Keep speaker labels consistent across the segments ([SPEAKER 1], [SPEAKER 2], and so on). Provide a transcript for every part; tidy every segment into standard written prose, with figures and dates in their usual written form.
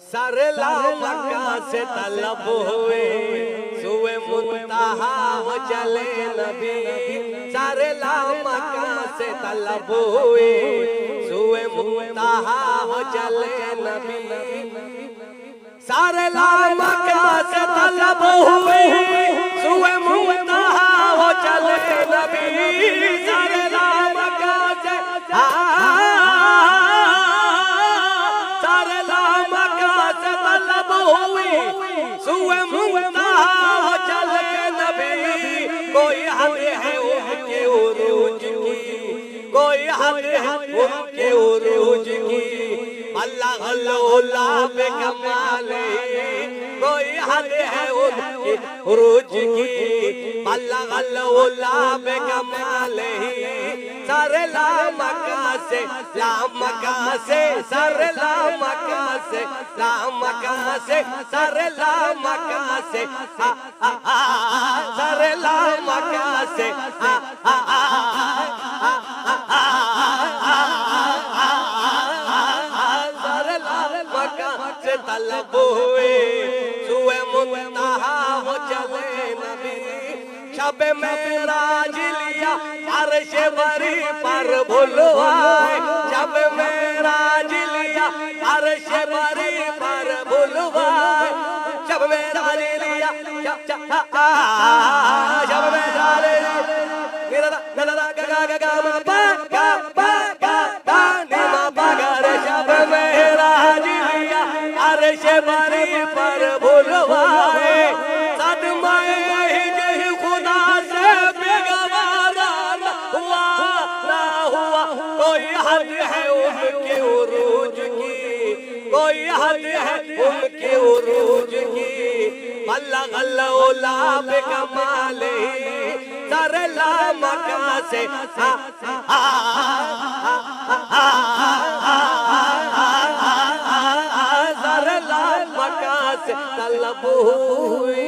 [SPEAKER 1] सरला मक्का से तलब हुए सुए मुंतहा वो चले नबी। सरला मक्का से तलब हुए सुए मुंतहा वो चले नबी। सरला मक्का से तलब हुए सुए मुंतहा वो चले नबी। सरला मक्का से सुए मुंतहा वो चले नबी। कोई हद है उनके उरूज की, कोई हद है उनके उरूज की। अल्लाह अल्लाह पे कमाल, कोई हद है उनके उरूज की। अल्लाह अल्लाह पे कमाल। सरला मक्का से लामका से, सरला मक्का से लामका से, सरला मक्का से सरला मक्का से सरला मक्का से तलब हुए सुए मुंतहा वो चले नबी। शब मेराज लिया अर्श बरी पर भुलवाए। शब मेराज लिया अर्श बरी पर भुलवाए। शब मेराज लिया शब मेराज मेरा गा गा गा मा पा गा पा गा गा नी मा पा गा रे। शब मेराज लिया अर्श बरी पर भुलवाए। सदमाए खुदा से बेगवारा हुआ ना हुआ। कोई हद है उनके उरूज की, कोई हद है उनके उरूज की। अल्लाह अल्लाह पे कमाल। सरला मक्का से सरला मक्का से तलब हुई।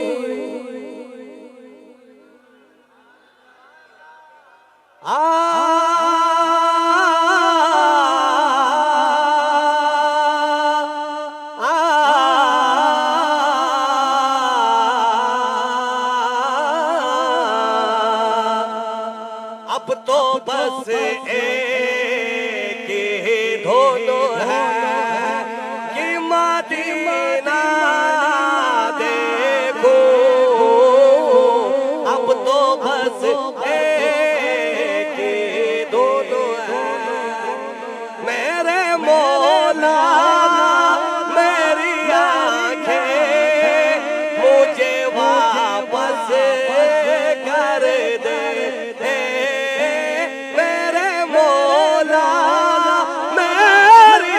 [SPEAKER 1] अब तो बस एक ही दोनों है कि मदीना देखो। अब तो बस एक ही दोनों है मेरे मौला। मेरी आंखें मुझे वापस कर दे मेरे मौला। मेरी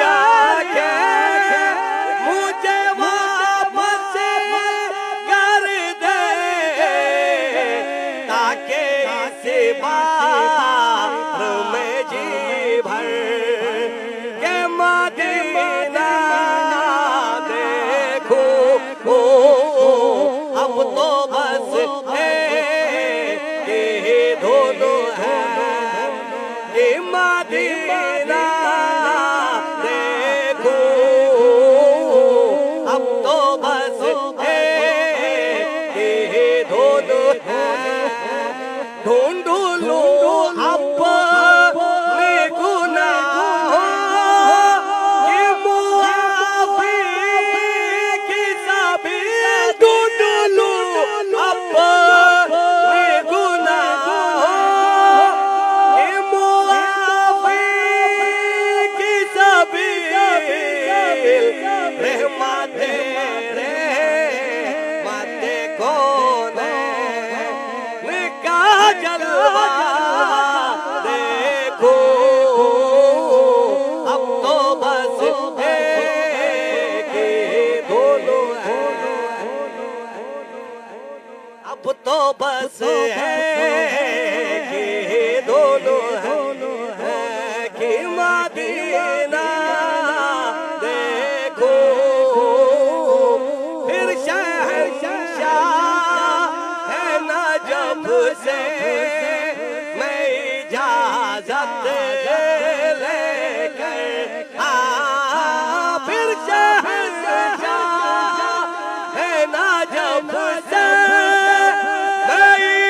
[SPEAKER 1] इजाजत लेकर फिर शहंशाह है ना जब से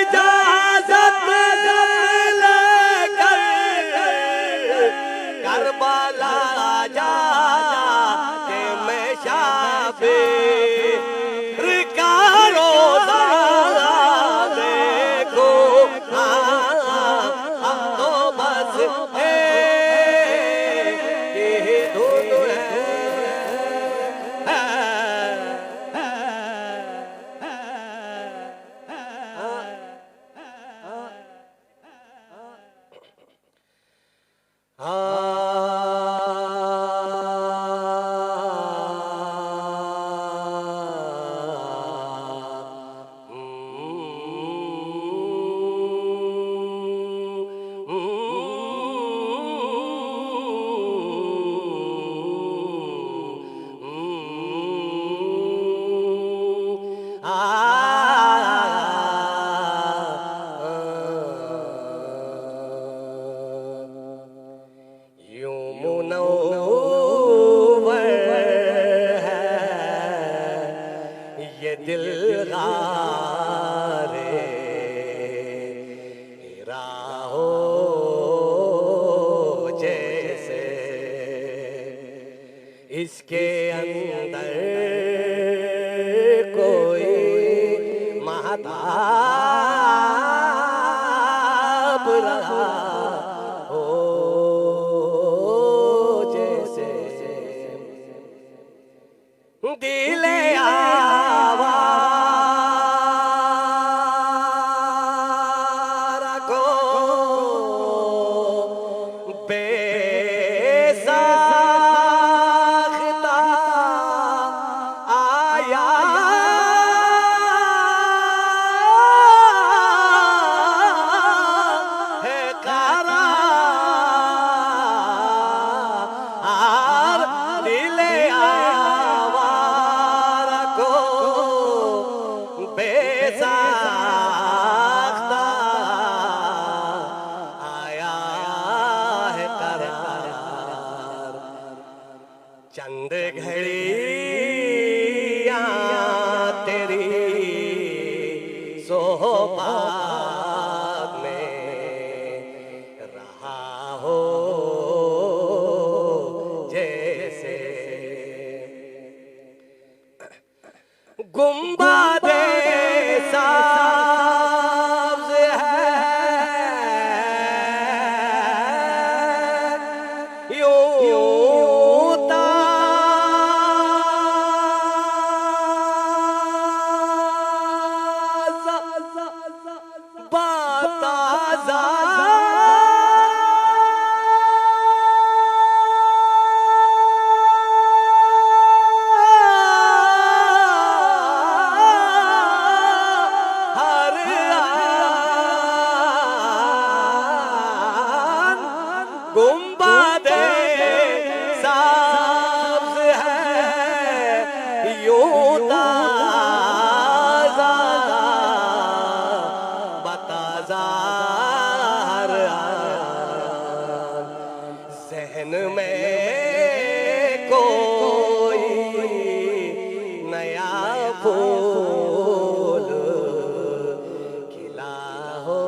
[SPEAKER 1] इजाजत लेकर करबला जा के मैं शाफिर का रोज़ा देखो अब तो बस ये धुन ये दिल गारे राहों जैसे इसके अंदर कोई महताब रहा हो जैसे दिले चंद घड़ियां तेरी सोहबत में रहा हो जैसे गुंबदे सब्ज़ है यूं गुंबदे सब्ज़ है यूं ताज़ा बताज़ा हर ज़हन में कोई नया फूल खिला हो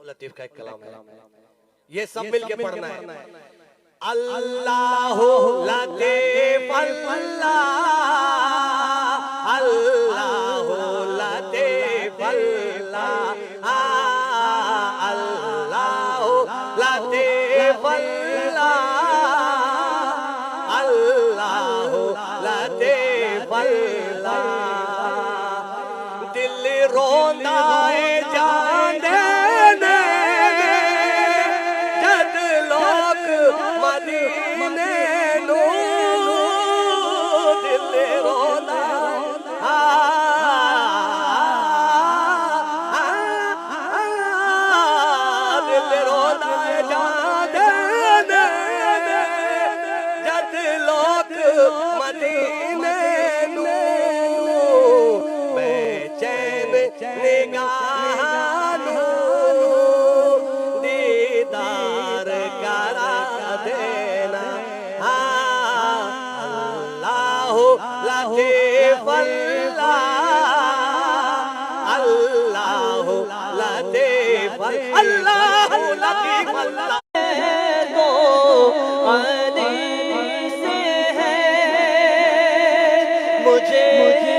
[SPEAKER 1] लतीफ का एक कलाम है, ये सब मिलके पढ़ना है। अल्लाह लतीफ अल्लाह अल्लाह लतीफ अल्लाह अल्लाह लतीफ अल्लाह अल्लाह लतीफ अल्लाह दिल रोंदा है जाने लतीफ अल्लाह लतीफ अल्लाह लतीफ अल्लाह
[SPEAKER 2] तो अली से है मुझे